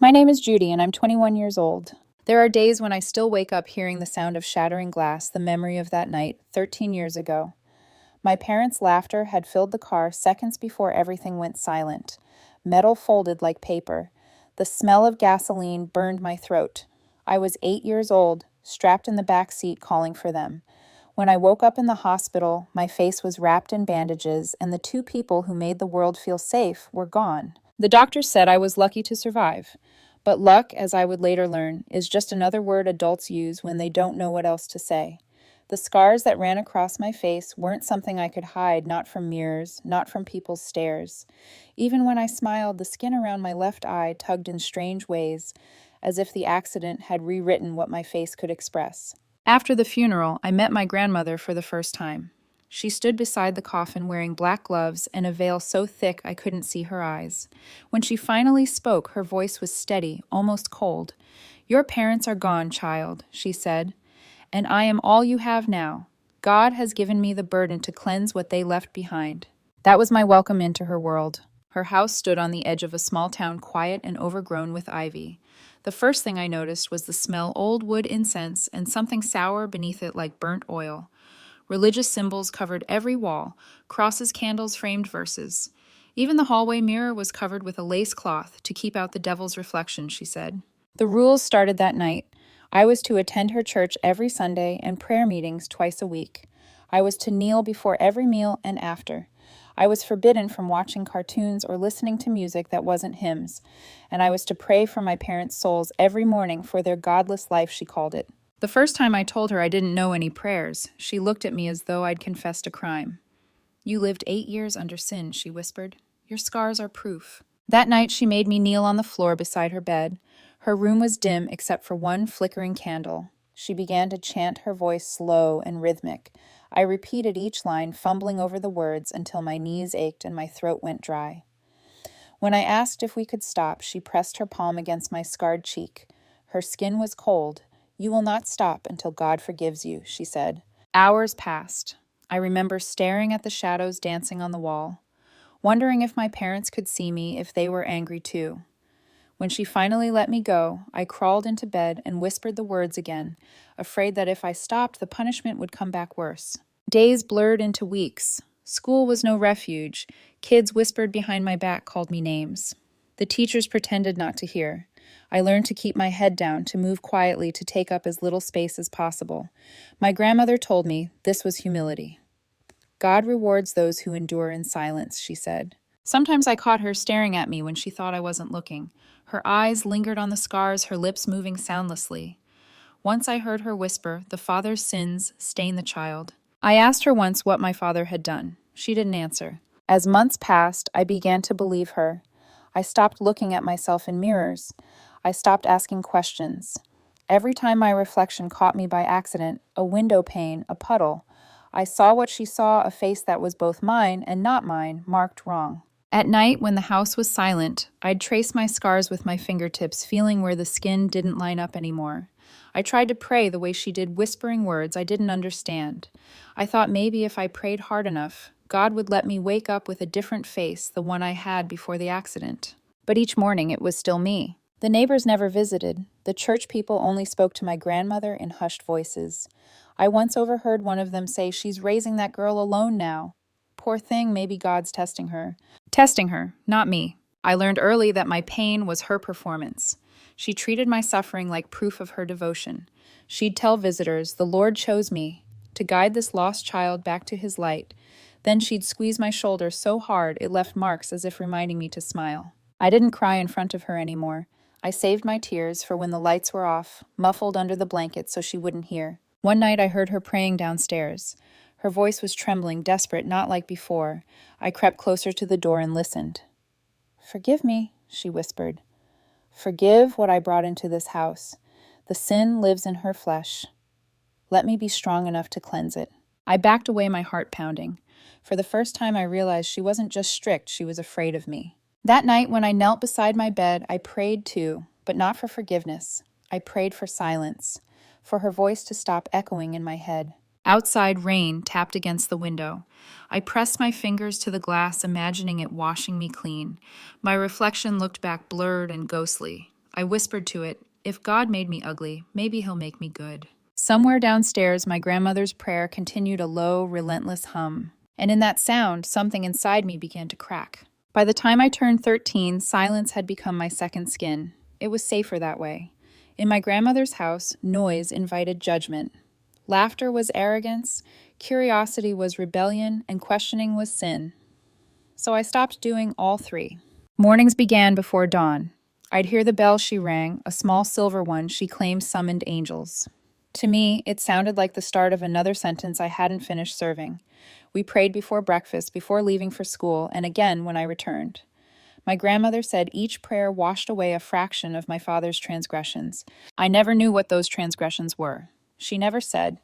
My name is Judy, and I'm 21 years old. There are days when I still wake up hearing the sound of shattering glass, the memory of that night, 13 years ago. My parents' laughter had filled the car seconds before everything went silent. Metal folded like paper. The smell of gasoline burned my throat. I was 8 years old, strapped in the back seat calling for them. When I woke up in the hospital, my face was wrapped in bandages, and the two people who made the world feel safe were gone. The doctor said I was lucky to survive. But luck, as I would later learn, is just another word adults use when they don't know what else to say. The scars that ran across my face weren't something I could hide, not from mirrors, not from people's stares. Even when I smiled, the skin around my left eye tugged in strange ways, as if the accident had rewritten what my face could express. After the funeral, I met my grandmother for the first time. She stood beside the coffin wearing black gloves and a veil so thick I couldn't see her eyes. When she finally spoke, her voice was steady, almost cold. "Your parents are gone, child," she said, "and I am all you have now. God has given me the burden to cleanse what they left behind." That was my welcome into her world. Her house stood on the edge of a small town, quiet and overgrown with ivy. The first thing I noticed was the smell old wood incense and something sour beneath it like burnt oil. Religious symbols covered every wall, crosses, candles, framed verses. Even the hallway mirror was covered with a lace cloth to keep out the devil's reflection, she said. The rules started that night. I was to attend her church every Sunday and prayer meetings twice a week. I was to kneel before every meal and after. I was forbidden from watching cartoons or listening to music that wasn't hymns, and I was to pray for my parents' souls every morning for their godless life, she called it. The first time I told her I didn't know any prayers, she looked at me as though I'd confessed a crime. "You lived 8 years under sin," she whispered. "Your scars are proof." That night she made me kneel on the floor beside her bed. Her room was dim except for one flickering candle. She began to chant, her voice slow and rhythmic. I repeated each line, fumbling over the words until my knees ached and my throat went dry. When I asked if we could stop, she pressed her palm against my scarred cheek. Her skin was cold. "You will not stop until God forgives you," she said. Hours passed. I remember staring at the shadows dancing on the wall, wondering if my parents could see me, if they were angry too. When she finally let me go, I crawled into bed and whispered the words again, afraid that if I stopped, the punishment would come back worse. Days blurred into weeks. School was no refuge. Kids whispered behind my back, called me names. The teachers pretended not to hear. I learned to keep my head down, to move quietly, to take up as little space as possible. My grandmother told me this was humility. "God rewards those who endure in silence," she said. Sometimes I caught her staring at me when she thought I wasn't looking. Her eyes lingered on the scars, her lips moving soundlessly. Once I heard her whisper, "The father's sins stain the child." I asked her once what my father had done. She didn't answer. As months passed, I began to believe her. I stopped looking at myself in mirrors. I stopped asking questions. Every time my reflection caught me by accident, a window pane, a puddle, I saw what she saw, a face that was both mine and not mine, marked wrong. At night, when the house was silent, I'd trace my scars with my fingertips, feeling where the skin didn't line up anymore. I tried to pray the way she did, whispering words I didn't understand. I thought maybe if I prayed hard enough, God would let me wake up with a different face, the one I had before the accident. But each morning it was still me. The neighbors never visited. The church people only spoke to my grandmother in hushed voices. I once overheard one of them say, "She's raising that girl alone now." Poor thing, maybe God's testing her. Testing her, not me. I learned early that my pain was her performance. She treated my suffering like proof of her devotion. She'd tell visitors, "The Lord chose me to guide this lost child back to his light." Then she'd squeeze my shoulder so hard it left marks as if reminding me to smile. I didn't cry in front of her anymore. I saved my tears for when the lights were off, muffled under the blanket so she wouldn't hear. One night I heard her praying downstairs. Her voice was trembling, desperate, not like before. I crept closer to the door and listened. "Forgive me," she whispered. "Forgive what I brought into this house. The sin lives in her flesh. Let me be strong enough to cleanse it." I backed away, my heart pounding. For the first time I realized she wasn't just strict, she was afraid of me. That night when I knelt beside my bed, I prayed too, but not for forgiveness. I prayed for silence, for her voice to stop echoing in my head. Outside, rain tapped against the window. I pressed my fingers to the glass, imagining it washing me clean. My reflection looked back blurred and ghostly. I whispered to it, "If God made me ugly, maybe he'll make me good." Somewhere downstairs, my grandmother's prayer continued a low, relentless hum. And in that sound, something inside me began to crack. By the time I turned 13, silence had become my second skin. It was safer that way. In my grandmother's house, noise invited judgment. Laughter was arrogance, curiosity was rebellion, and questioning was sin. So I stopped doing all three. Mornings began before dawn. I'd hear the bell she rang, a small silver one she claimed summoned angels. To me, it sounded like the start of another sentence I hadn't finished serving. We prayed before breakfast, before leaving for school, and again when I returned. My grandmother said each prayer washed away a fraction of my father's transgressions. I never knew what those transgressions were. She never said,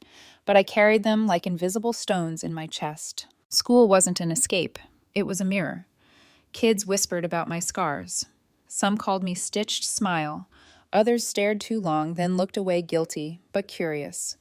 but I carried them like invisible stones in my chest. School wasn't an escape. It was a mirror. Kids whispered about my scars. Some called me Stitched Smile. Others stared too long, then looked away guilty, but curious.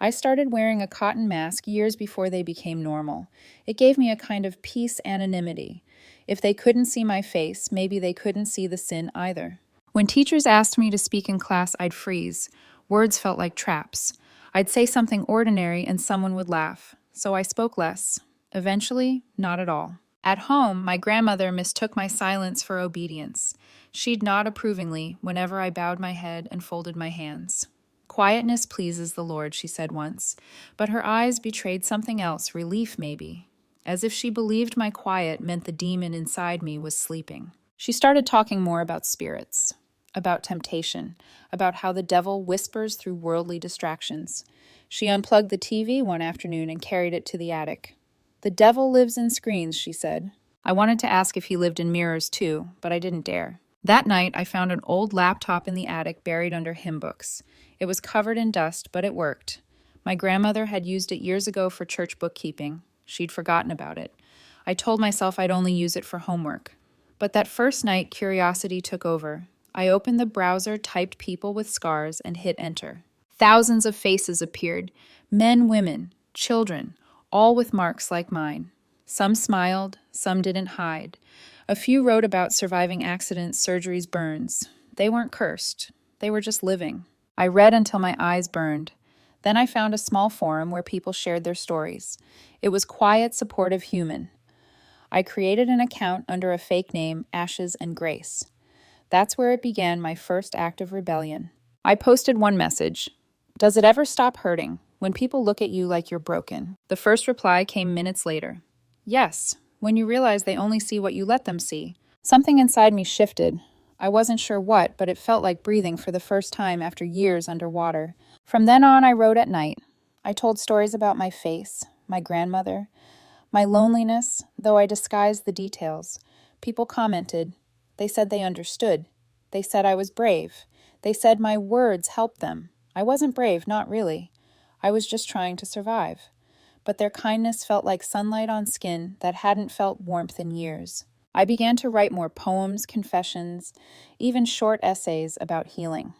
I started wearing a cotton mask years before they became normal. It gave me a kind of peace anonymity. If they couldn't see my face, maybe they couldn't see the sin either. When teachers asked me to speak in class, I'd freeze. Words felt like traps. I'd say something ordinary and someone would laugh. So I spoke less. Eventually, not at all. At home, my grandmother mistook my silence for obedience. She'd nod approvingly whenever I bowed my head and folded my hands. "Quietness pleases the Lord," she said once, but her eyes betrayed something else, relief maybe, as if she believed my quiet meant the demon inside me was sleeping. She started talking more about spirits, about temptation, about how the devil whispers through worldly distractions. She unplugged the TV one afternoon and carried it to the attic. "The devil lives in screens," she said. I wanted to ask if he lived in mirrors too, but I didn't dare. That night, I found an old laptop in the attic buried under hymn books. It was covered in dust, but it worked. My grandmother had used it years ago for church bookkeeping. She'd forgotten about it. I told myself I'd only use it for homework. But that first night, curiosity took over. I opened the browser, typed "people with scars," and hit enter. Thousands of faces appeared. Men, women, children, all with marks like mine. Some smiled, some didn't hide. A few wrote about surviving accidents, surgeries, burns. They weren't cursed. They were just living. I read until my eyes burned. Then I found a small forum where people shared their stories. It was quiet, supportive, human. I created an account under a fake name, Ashes and Grace. That's where it began, my first act of rebellion. I posted one message. "Does it ever stop hurting when people look at you like you're broken?" The first reply came minutes later. "Yes, when you realize they only see what you let them see." Something inside me shifted. I wasn't sure what, but it felt like breathing for the first time after years underwater. From then on, I wrote at night. I told stories about my face, my grandmother, my loneliness, though I disguised the details. People commented. They said they understood. They said I was brave. They said my words helped them. I wasn't brave, not really. I was just trying to survive. But their kindness felt like sunlight on skin that hadn't felt warmth in years. I began to write more poems, confessions, even short essays about healing.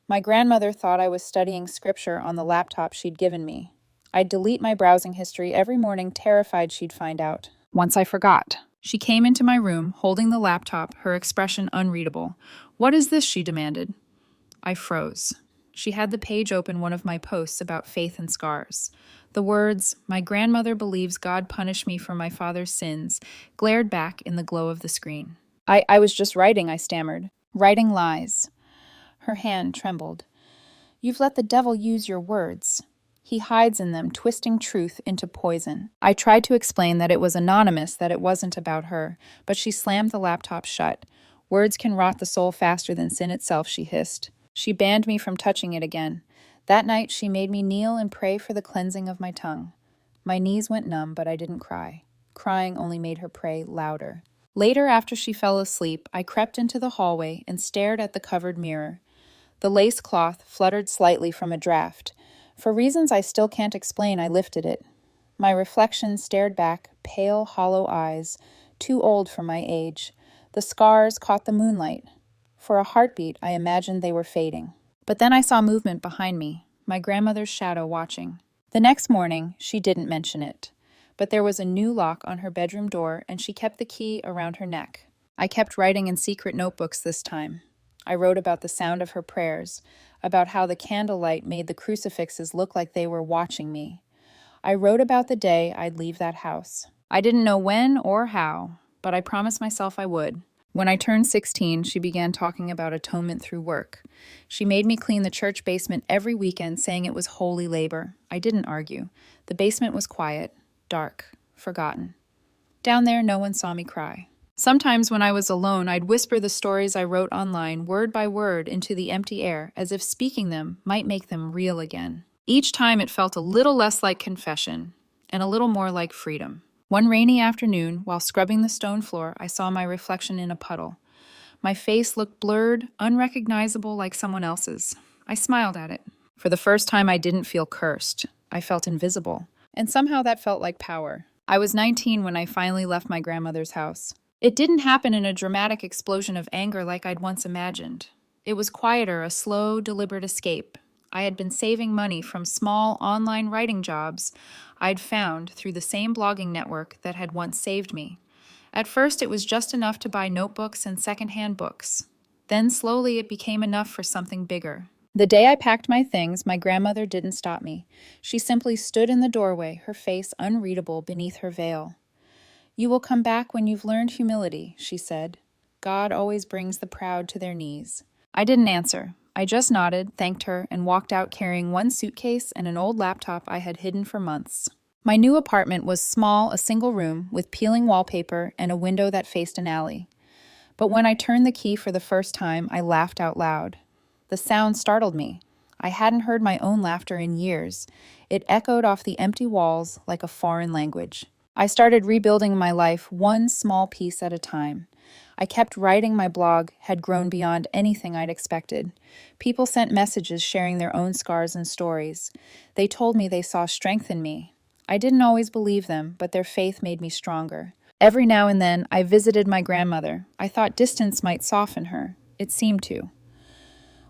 My grandmother thought I was studying scripture on the laptop she'd given me. I'd delete my browsing history every morning, terrified she'd find out. Once I forgot. She came into my room, holding the laptop, her expression unreadable. "What is this?" she demanded. I froze. She had the page open one of my posts about faith and scars. The words, "My grandmother believes God punished me for my father's sins," glared back in the glow of the screen. I was just writing," I stammered. "Writing lies." Her hand trembled. "You've let the devil use your words. He hides in them, twisting truth into poison." I tried to explain that it was anonymous, that it wasn't about her, but she slammed the laptop shut. "Words can rot the soul faster than sin itself," she hissed. She banned me from touching it again. That night, she made me kneel and pray for the cleansing of my tongue. My knees went numb, but I didn't cry. Crying only made her pray louder. Later, after she fell asleep, I crept into the hallway and stared at the covered mirror. The lace cloth fluttered slightly from a draft. For reasons I still can't explain, I lifted it. My reflection stared back, pale, hollow eyes, too old for my age. The scars caught the moonlight. For a heartbeat, I imagined they were fading. But then I saw movement behind me, my grandmother's shadow watching. The next morning, she didn't mention it. But there was a new lock on her bedroom door, and she kept the key around her neck. I kept writing in secret notebooks this time. I wrote about the sound of her prayers, about how the candlelight made the crucifixes look like they were watching me. I wrote about the day I'd leave that house. I didn't know when or how, but I promised myself I would. When I turned 16, she began talking about atonement through work. She made me clean the church basement every weekend, saying it was holy labor. I didn't argue. The basement was quiet, dark, forgotten. Down there, no one saw me cry. Sometimes when I was alone, I'd whisper the stories I wrote online, word by word, into the empty air, as if speaking them might make them real again. Each time it felt a little less like confession, and a little more like freedom. One rainy afternoon, while scrubbing the stone floor, I saw my reflection in a puddle. My face looked blurred, unrecognizable like someone else's. I smiled at it. For the first time, I didn't feel cursed. I felt invisible. And somehow that felt like power. I was 19 when I finally left my grandmother's house. It didn't happen in a dramatic explosion of anger like I'd once imagined. It was quieter, a slow, deliberate escape. I had been saving money from small online writing jobs I'd found through the same blogging network that had once saved me. At first, it was just enough to buy notebooks and secondhand books. Then slowly it became enough for something bigger. The day I packed my things, my grandmother didn't stop me. She simply stood in the doorway, her face unreadable beneath her veil. "You will come back when you've learned humility," she said. "God always brings the proud to their knees." I didn't answer. I just nodded, thanked her, and walked out carrying one suitcase and an old laptop I had hidden for months. My new apartment was small, a single room, with peeling wallpaper and a window that faced an alley. But when I turned the key for the first time, I laughed out loud. The sound startled me. I hadn't heard my own laughter in years. It echoed off the empty walls like a foreign language. I started rebuilding my life one small piece at a time. I kept writing. My blog had grown beyond anything I'd expected. People sent messages sharing their own scars and stories. They told me they saw strength in me. I didn't always believe them, but their faith made me stronger. Every now and then, I visited my grandmother. I thought distance might soften her. It seemed to.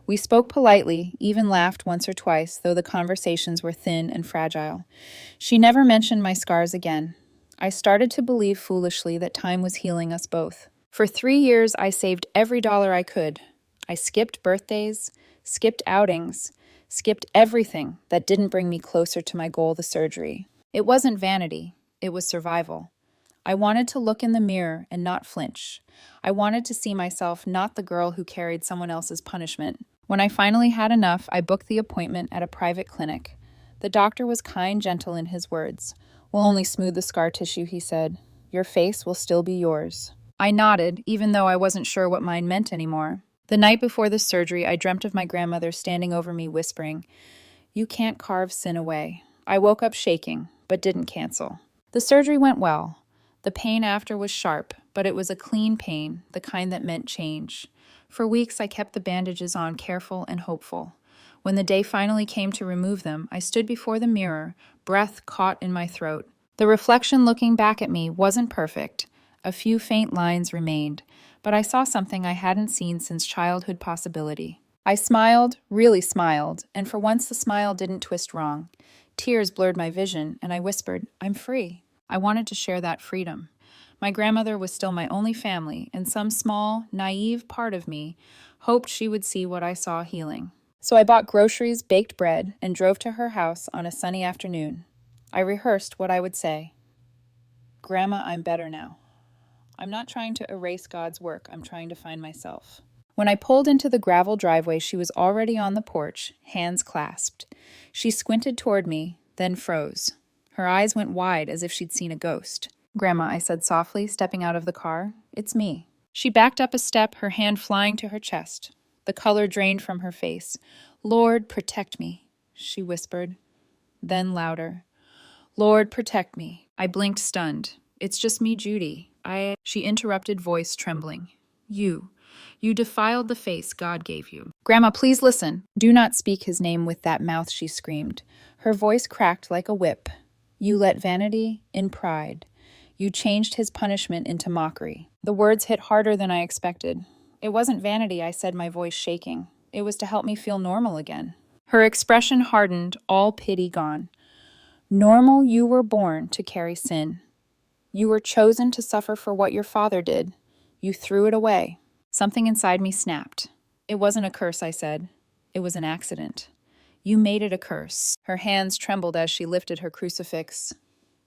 We spoke politely, even laughed once or twice, though the conversations were thin and fragile. She never mentioned my scars again. I started to believe foolishly that time was healing us both. For 3 years, I saved every dollar I could. I skipped birthdays, skipped outings, skipped everything that didn't bring me closer to my goal, the surgery. It wasn't vanity, it was survival. I wanted to look in the mirror and not flinch. I wanted to see myself not the girl who carried someone else's punishment. When I finally had enough, I booked the appointment at a private clinic. The doctor was kind, gentle in his words. "We'll only smooth the scar tissue," he said. "Your face will still be yours." I nodded, even though I wasn't sure what mine meant anymore. The night before the surgery, I dreamt of my grandmother standing over me, whispering, "You can't carve sin away." I woke up shaking, but didn't cancel. The surgery went well. The pain after was sharp, but it was a clean pain, the kind that meant change. For weeks, I kept the bandages on, careful and hopeful. When the day finally came to remove them, I stood before the mirror, breath caught in my throat. The reflection looking back at me wasn't perfect. A few faint lines remained, but I saw something I hadn't seen since childhood possibility. I smiled, really smiled, and for once the smile didn't twist wrong. Tears blurred my vision, and I whispered, "I'm free." I wanted to share that freedom. My grandmother was still my only family, and some small, naive part of me hoped she would see what I saw healing. So I bought groceries, baked bread, and drove to her house on a sunny afternoon. I rehearsed what I would say. "Grandma, I'm better now. I'm not trying to erase God's work, I'm trying to find myself." When I pulled into the gravel driveway, she was already on the porch, hands clasped. She squinted toward me, then froze. Her eyes went wide as if she'd seen a ghost. "Grandma," I said softly, stepping out of the car, "it's me." She backed up a step, her hand flying to her chest. The color drained from her face. "Lord, protect me," she whispered. Then louder, "Lord, protect me." I blinked, stunned. "It's just me, Judy. She interrupted, voice trembling. You defiled the face God gave you." "Grandma, please listen." "Do not speak his name with that mouth," she screamed. Her voice cracked like a whip. "You let vanity in pride. You changed his punishment into mockery." The words hit harder than I expected. "It wasn't vanity," I said, my voice shaking. "It was to help me feel normal again." Her expression hardened, all pity gone. "Normal, you were born to carry sin. You were chosen to suffer for what your father did. You threw it away." Something inside me snapped. It wasn't a curse, I said. It was an accident. You made it a curse. Her hands trembled as she lifted her crucifix.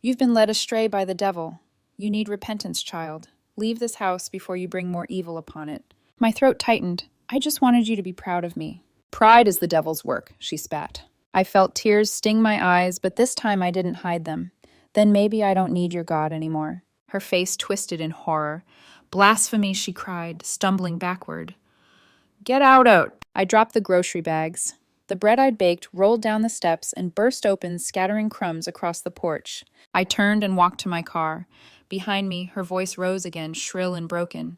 You've been led astray by the devil. You need repentance, child. Leave this house before you bring more evil upon it. My throat tightened. I just wanted you to be proud of me. Pride is the devil's work, she spat. I felt tears sting my eyes, but this time I didn't hide them. Then maybe I don't need your God anymore. Her face twisted in horror. Blasphemy, she cried, stumbling backward. Get out! I dropped the grocery bags. The bread I'd baked rolled down the steps and burst open, scattering crumbs across the porch. I turned and walked to my car. Behind me, her voice rose again, shrill and broken.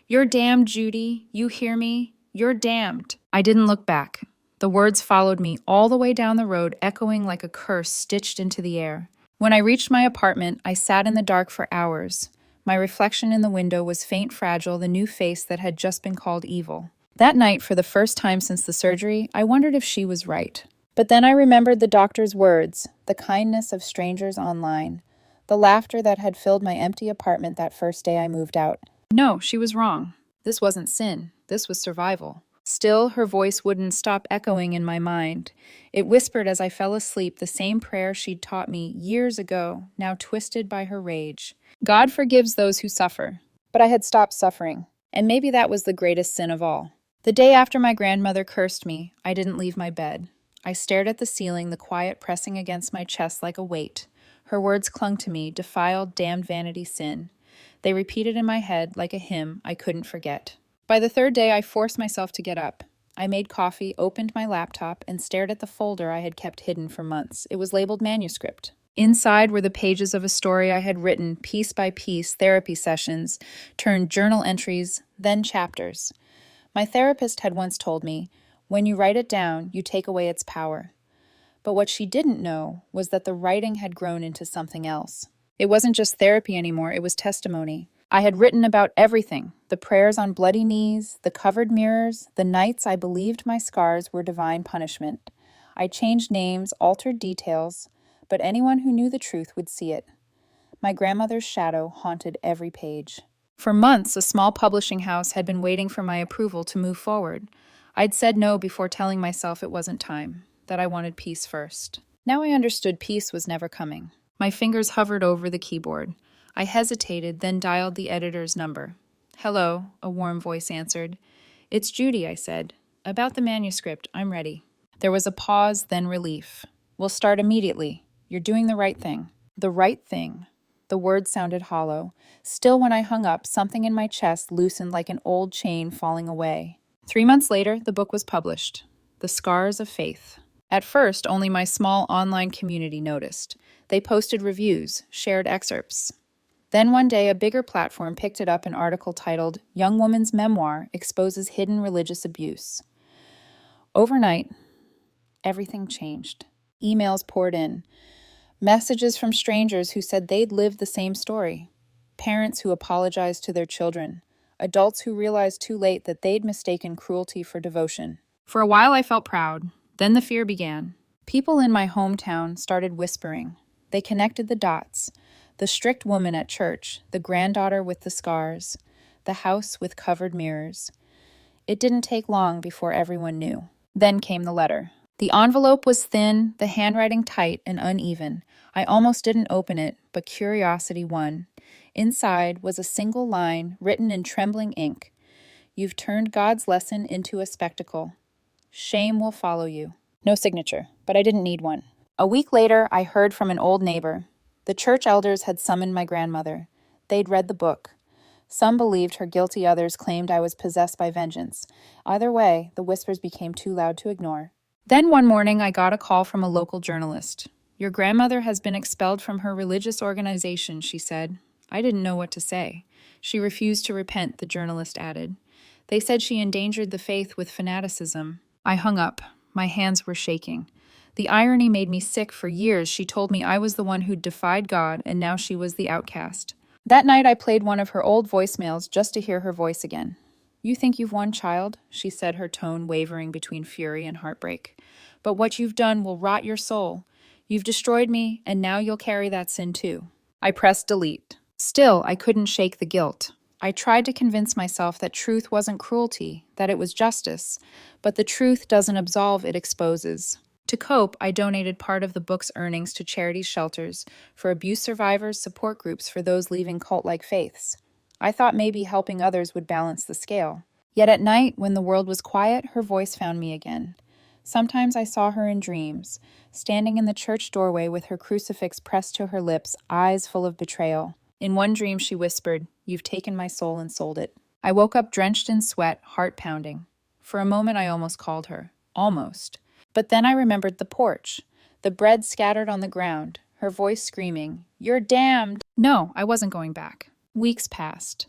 You're damned, Judy. You hear me? You're damned. I didn't look back. The words followed me all the way down the road, echoing like a curse stitched into the air. When I reached my apartment, I sat in the dark for hours. My reflection in the window was faint, fragile, the new face that had just been called evil. That night, for the first time since the surgery, I wondered if she was right. But then I remembered the doctor's words, the kindness of strangers online, the laughter that had filled my empty apartment that first day I moved out. No, she was wrong. This wasn't sin. This was survival. Still, her voice wouldn't stop echoing in my mind. It whispered as I fell asleep the same prayer she'd taught me years ago, now twisted by her rage. God forgives those who suffer. But I had stopped suffering, and maybe that was the greatest sin of all. The day after my grandmother cursed me, I didn't leave my bed. I stared at the ceiling, the quiet pressing against my chest like a weight. Her words clung to me, defiled, damned vanity, sin. They repeated in my head like a hymn I couldn't forget. By the third day, I forced myself to get up. I made coffee, opened my laptop, and stared at the folder I had kept hidden for months. It was labeled manuscript. Inside were the pages of a story I had written, piece by piece, therapy sessions, turned journal entries, then chapters. My therapist had once told me, when you write it down, you take away its power. But what she didn't know was that the writing had grown into something else. It wasn't just therapy anymore, it was testimony. I had written about everything, the prayers on bloody knees, the covered mirrors, the nights I believed my scars were divine punishment. I changed names, altered details, but anyone who knew the truth would see it. My grandmother's shadow haunted every page. For months, a small publishing house had been waiting for my approval to move forward. I'd said no before telling myself it wasn't time, that I wanted peace first. Now I understood peace was never coming. My fingers hovered over the keyboard. I hesitated, then dialed the editor's number. Hello, a warm voice answered. It's Judy, I said. About the manuscript, I'm ready. There was a pause, then relief. We'll start immediately. You're doing the right thing. The right thing. The words sounded hollow. Still, when I hung up, something in my chest loosened like an old chain falling away. 3 months later, the book was published. The Scars of Faith. At first, only my small online community noticed. They posted reviews, shared excerpts. Then one day, a bigger platform picked it up an article titled, Young Woman's Memoir Exposes Hidden Religious Abuse. Overnight, everything changed. Emails poured in. Messages from strangers who said they'd lived the same story. Parents who apologized to their children. Adults who realized too late that they'd mistaken cruelty for devotion. For a while, I felt proud. Then the fear began. People in my hometown started whispering. They connected the dots. The strict woman at church, the granddaughter with the scars, the house with covered mirrors. It didn't take long before everyone knew. Then came the letter. The envelope was thin, the handwriting tight and uneven. I almost didn't open it, but curiosity won. Inside was a single line written in trembling ink. You've turned God's lesson into a spectacle. Shame will follow you. No signature, but I didn't need one. A week later, I heard from an old neighbor. The church elders had summoned my grandmother. They'd read the book. Some believed her guilty, others claimed I was possessed by vengeance. Either way, the whispers became too loud to ignore. Then one morning, I got a call from a local journalist. Your grandmother has been expelled from her religious organization, she said. I didn't know what to say. She refused to repent, the journalist added. They said she endangered the faith with fanaticism. I hung up. My hands were shaking. The irony made me sick. For years, she told me I was the one who'd defied God, and now she was the outcast. That night, I played one of her old voicemails just to hear her voice again. You think you've won, child, she said, her tone wavering between fury and heartbreak. But what you've done will rot your soul. You've destroyed me, and now you'll carry that sin too. I pressed delete. Still, I couldn't shake the guilt. I tried to convince myself that truth wasn't cruelty, that it was justice, but the truth doesn't absolve, it exposes. To cope, I donated part of the book's earnings to charity shelters, for abuse survivors, support groups for those leaving cult-like faiths. I thought maybe helping others would balance the scale. Yet at night, when the world was quiet, her voice found me again. Sometimes I saw her in dreams, standing in the church doorway with her crucifix pressed to her lips, eyes full of betrayal. In one dream, she whispered, "You've taken my soul and sold it." I woke up drenched in sweat, heart pounding. For a moment, I almost called her. Almost. But then I remembered the porch, the bread scattered on the ground, her voice screaming, "You're damned!" No, I wasn't going back. Weeks passed.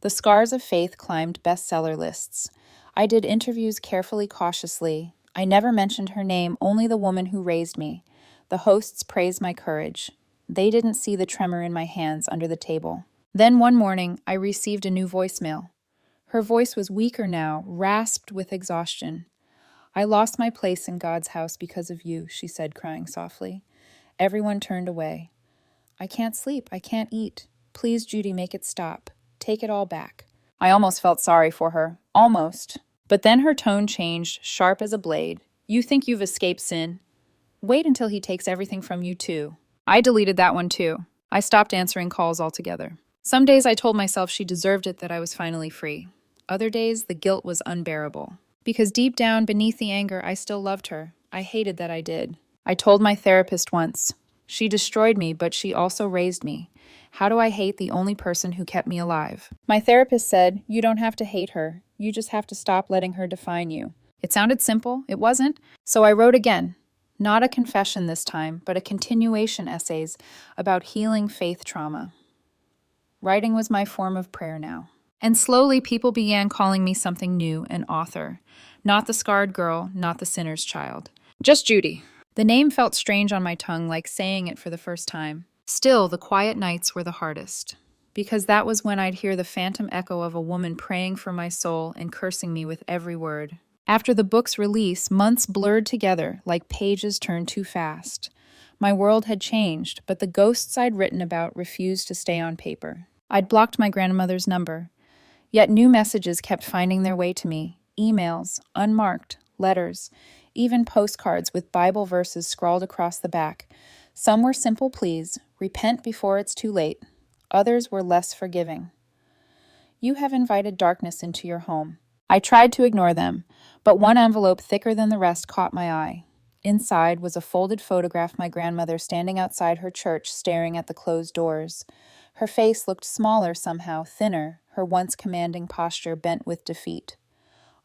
The scars of faith climbed bestseller lists. I did interviews carefully, cautiously. I never mentioned her name, only the woman who raised me. The hosts praised my courage. They didn't see the tremor in my hands under the table. Then one morning, I received a new voicemail. Her voice was weaker now, rasped with exhaustion. "I lost my place in God's house because of you," she said, crying softly. Everyone turned away. "I can't sleep. I can't eat. Please, Judy, make it stop. Take it all back." I almost felt sorry for her. Almost. But then her tone changed, sharp as a blade. "You think you've escaped sin? Wait until he takes everything from you, too." I deleted that one, too. I stopped answering calls altogether. Some days I told myself she deserved it, that I was finally free. Other days, the guilt was unbearable. Because deep down, beneath the anger, I still loved her. I hated that I did. I told my therapist once, "She destroyed me, but she also raised me. How do I hate the only person who kept me alive?" My therapist said, "You don't have to hate her. You just have to stop letting her define you." It sounded simple. It wasn't. So I wrote again. Not a confession this time, but a continuation essays about healing faith trauma. Writing was my form of prayer now. And slowly people began calling me something new, an author. Not the scarred girl, not the sinner's child. Just Judy. The name felt strange on my tongue, like saying it for the first time. Still, the quiet nights were the hardest, because that was when I'd hear the phantom echo of a woman praying for my soul and cursing me with every word. After the book's release, months blurred together like pages turned too fast. My world had changed, but the ghosts I'd written about refused to stay on paper. I'd blocked my grandmother's number. Yet new messages kept finding their way to me. Emails, unmarked, letters, even postcards with Bible verses scrawled across the back. Some were simple pleas, repent before it's too late. Others were less forgiving. "You have invited darkness into your home." I tried to ignore them, but one envelope thicker than the rest caught my eye. Inside was a folded photograph of my grandmother standing outside her church, staring at the closed doors. Her face looked smaller somehow, thinner, her once commanding posture bent with defeat.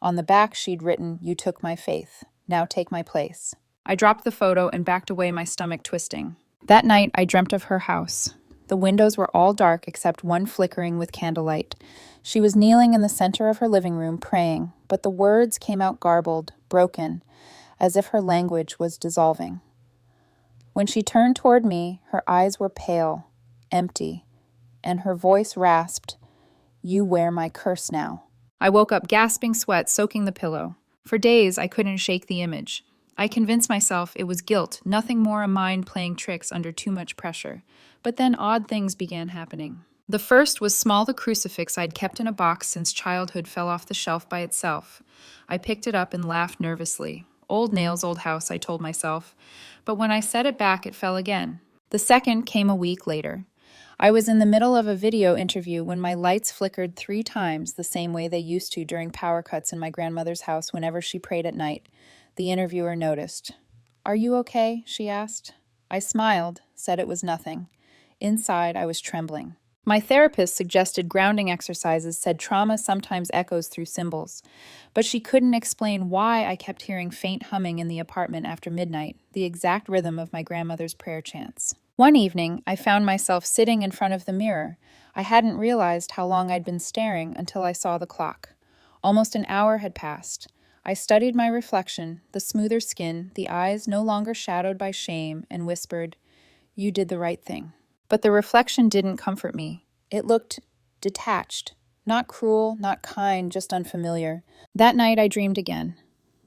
On the back she'd written, "You took my faith. Now take my place." I dropped the photo and backed away, my stomach twisting. That night I dreamt of her house. The windows were all dark except one flickering with candlelight. She was kneeling in the center of her living room, praying, but the words came out garbled, broken, as if her language was dissolving. When she turned toward me, her eyes were pale, empty, and her voice rasped, "You wear my curse now." I woke up gasping, sweat soaking the pillow. For days, I couldn't shake the image. I convinced myself it was guilt, nothing more a mind playing tricks under too much pressure. But then odd things began happening. The first was small, the crucifix I'd kept in a box since childhood fell off the shelf by itself. I picked it up and laughed nervously. Old nails, old house, I told myself. But when I set it back, it fell again. The second came a week later. I was in the middle of a video interview when my lights flickered 3 times the same way they used to during power cuts in my grandmother's house whenever she prayed at night. The interviewer noticed. "Are you okay?" she asked. I smiled, said it was nothing. Inside, I was trembling. My therapist suggested grounding exercises, said trauma sometimes echoes through symbols. But she couldn't explain why I kept hearing faint humming in the apartment after midnight, the exact rhythm of my grandmother's prayer chants. One evening, I found myself sitting in front of the mirror. I hadn't realized how long I'd been staring until I saw the clock. Almost an hour had passed. I studied my reflection, the smoother skin, the eyes no longer shadowed by shame, and whispered, "You did the right thing." But the reflection didn't comfort me. It looked detached, not cruel, not kind, just unfamiliar. That night I dreamed again.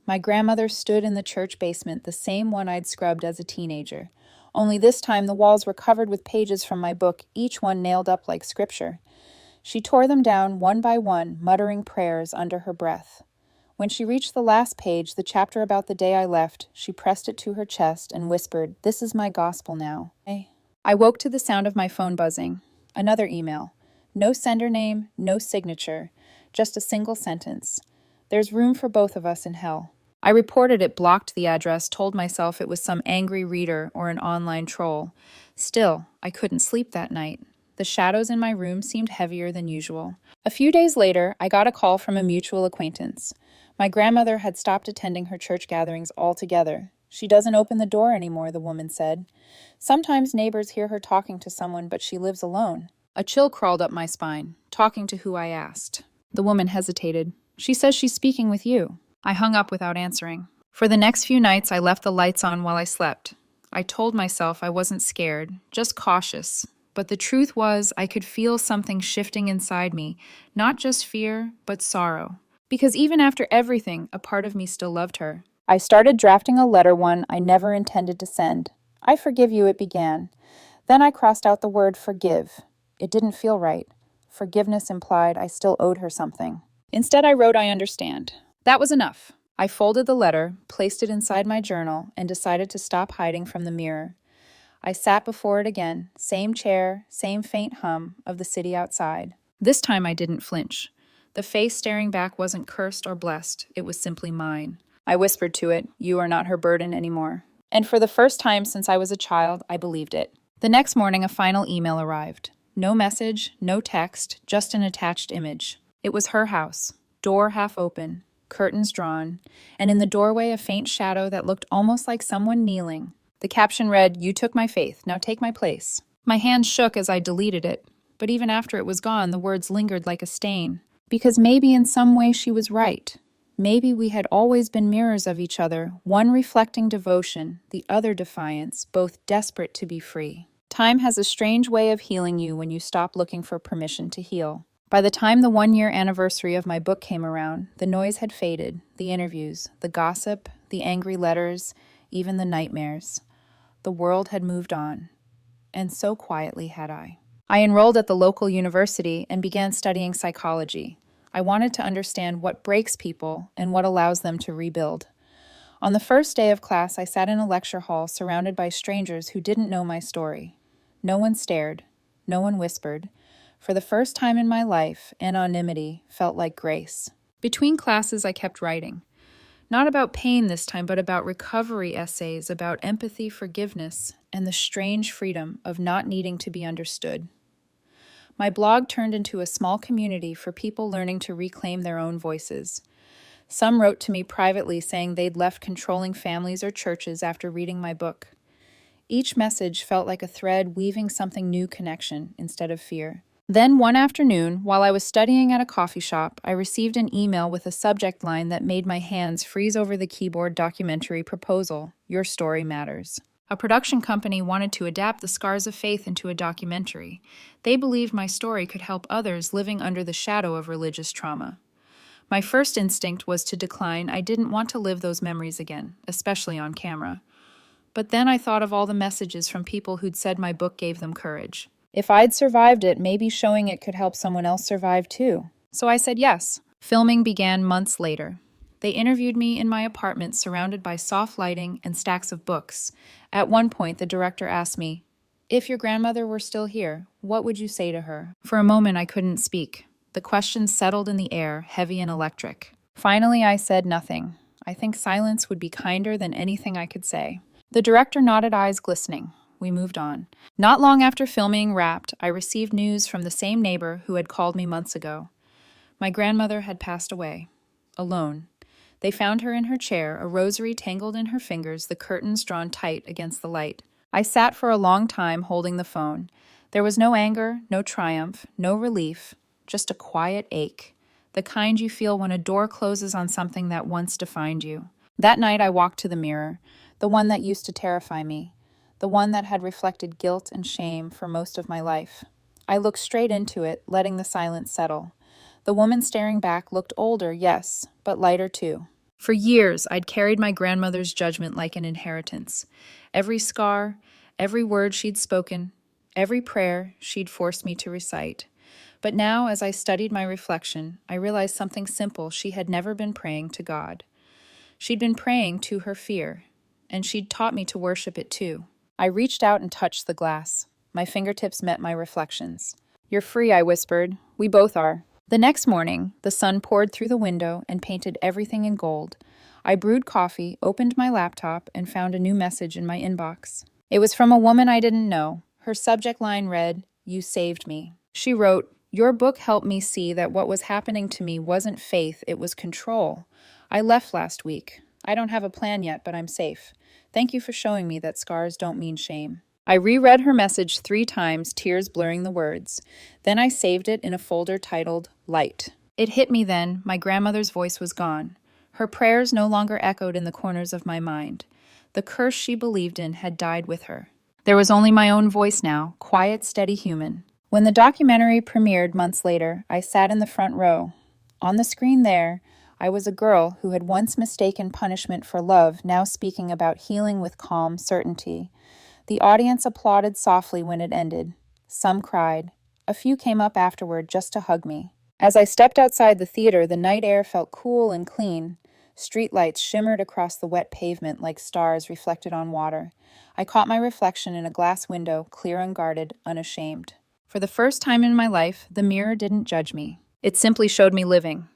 My grandmother stood in the church basement, the same one I'd scrubbed as a teenager. Only this time the walls were covered with pages from my book, each one nailed up like scripture. She tore them down one by one, muttering prayers under her breath. When she reached the last page, the chapter about the day I left, she pressed it to her chest and whispered, "This is my gospel now." I woke to the sound of my phone buzzing. Another email. No sender name, no signature, just a single sentence. "There's room for both of us in hell." I reported it, blocked the address, told myself it was some angry reader or an online troll. Still, I couldn't sleep that night. The shadows in my room seemed heavier than usual. A few days later, I got a call from a mutual acquaintance. My grandmother had stopped attending her church gatherings altogether. "She doesn't open the door anymore," the woman said. "Sometimes neighbors hear her talking to someone, but she lives alone." A chill crawled up my spine. "Talking to who?" I asked. The woman hesitated. "She says she's speaking with you." I hung up without answering. For the next few nights, I left the lights on while I slept. I told myself I wasn't scared, just cautious. But the truth was, I could feel something shifting inside me, not just fear, but sorrow. Because even after everything, a part of me still loved her. I started drafting a letter one I never intended to send. "I forgive you," it began. Then I crossed out the word forgive. It didn't feel right. Forgiveness implied I still owed her something. Instead, I wrote, "I understand." That was enough. I folded the letter, placed it inside my journal, and decided to stop hiding from the mirror. I sat before it again, same chair, same faint hum of the city outside. This time I didn't flinch. The face staring back wasn't cursed or blessed, it was simply mine. I whispered to it, "You are not her burden anymore." And for the first time since I was a child, I believed it. The next morning, a final email arrived. No message, no text, just an attached image. It was her house, door half open, curtains drawn, and in the doorway a faint shadow that looked almost like someone kneeling. The caption read, "You took my faith, now take my place." My hands shook as I deleted it, but even after it was gone, the words lingered like a stain. Because maybe in some way she was right. Maybe we had always been mirrors of each other, one reflecting devotion, the other defiance, both desperate to be free. Time has a strange way of healing you when you stop looking for permission to heal. By the time the 1-year anniversary of my book came around, the noise had faded, the interviews, the gossip, the angry letters, even the nightmares. The world had moved on, and so quietly had I. I enrolled at the local university and began studying psychology. I wanted to understand what breaks people and what allows them to rebuild. On the first day of class, I sat in a lecture hall surrounded by strangers who didn't know my story. No one stared. No one whispered. For the first time in my life, anonymity felt like grace. Between classes, I kept writing. Not about pain this time, but about recovery essays, about empathy, forgiveness, and the strange freedom of not needing to be understood. My blog turned into a small community for people learning to reclaim their own voices. Some wrote to me privately saying they'd left controlling families or churches after reading my book. Each message felt like a thread weaving something new connection instead of fear. Then one afternoon, while I was studying at a coffee shop, I received an email with a subject line that made my hands freeze over the keyboard. Documentary proposal. Your story matters. A production company wanted to adapt The Scars of Faith into a documentary. They believed my story could help others living under the shadow of religious trauma. My first instinct was to decline. I didn't want to live those memories again, especially on camera. But then I thought of all the messages from people who'd said my book gave them courage. If I'd survived it, maybe showing it could help someone else survive too. So I said yes. Filming began months later. They interviewed me in my apartment surrounded by soft lighting and stacks of books. At one point, the director asked me, "If your grandmother were still here, what would you say to her?" For a moment, I couldn't speak. The questions settled in the air, heavy and electric. Finally, I said nothing. I think silence would be kinder than anything I could say. The director nodded, eyes glistening. We moved on. Not long after filming wrapped, I received news from the same neighbor who had called me months ago. My grandmother had passed away. Alone. They found her in her chair, a rosary tangled in her fingers, the curtains drawn tight against the light. I sat for a long time holding the phone. There was no anger, no triumph, no relief, just a quiet ache, the kind you feel when a door closes on something that once defined you. That night I walked to the mirror, the one that used to terrify me, the one that had reflected guilt and shame for most of my life. I looked straight into it, letting the silence settle. The woman staring back looked older, yes, but lighter too. For years, I'd carried my grandmother's judgment like an inheritance. Every scar, every word she'd spoken, every prayer she'd forced me to recite. But now, as I studied my reflection, I realized something simple. She had never been praying to God. She'd been praying to her fear, and she'd taught me to worship it too. I reached out and touched the glass. My fingertips met my reflections. "You're free," I whispered. "We both are." The next morning, the sun poured through the window and painted everything in gold. I brewed coffee, opened my laptop, and found a new message in my inbox. It was from a woman I didn't know. Her subject line read, "You saved me." She wrote, "Your book helped me see that what was happening to me wasn't faith, it was control. I left last week. I don't have a plan yet, but I'm safe. Thank you for showing me that scars don't mean shame." I reread her message 3 times, tears blurring the words. Then I saved it in a folder titled Light. It hit me then, my grandmother's voice was gone. Her prayers no longer echoed in the corners of my mind. The curse she believed in had died with her. There was only my own voice now, quiet, steady, human. When the documentary premiered months later, I sat in the front row. On the screen there, I was a girl who had once mistaken punishment for love, now speaking about healing with calm certainty. The audience applauded softly when it ended. Some cried. A few came up afterward just to hug me. As I stepped outside the theater, the night air felt cool and clean. Streetlights shimmered across the wet pavement like stars reflected on water. I caught my reflection in a glass window, clear, unguarded, unashamed. For the first time in my life, the mirror didn't judge me. It simply showed me living.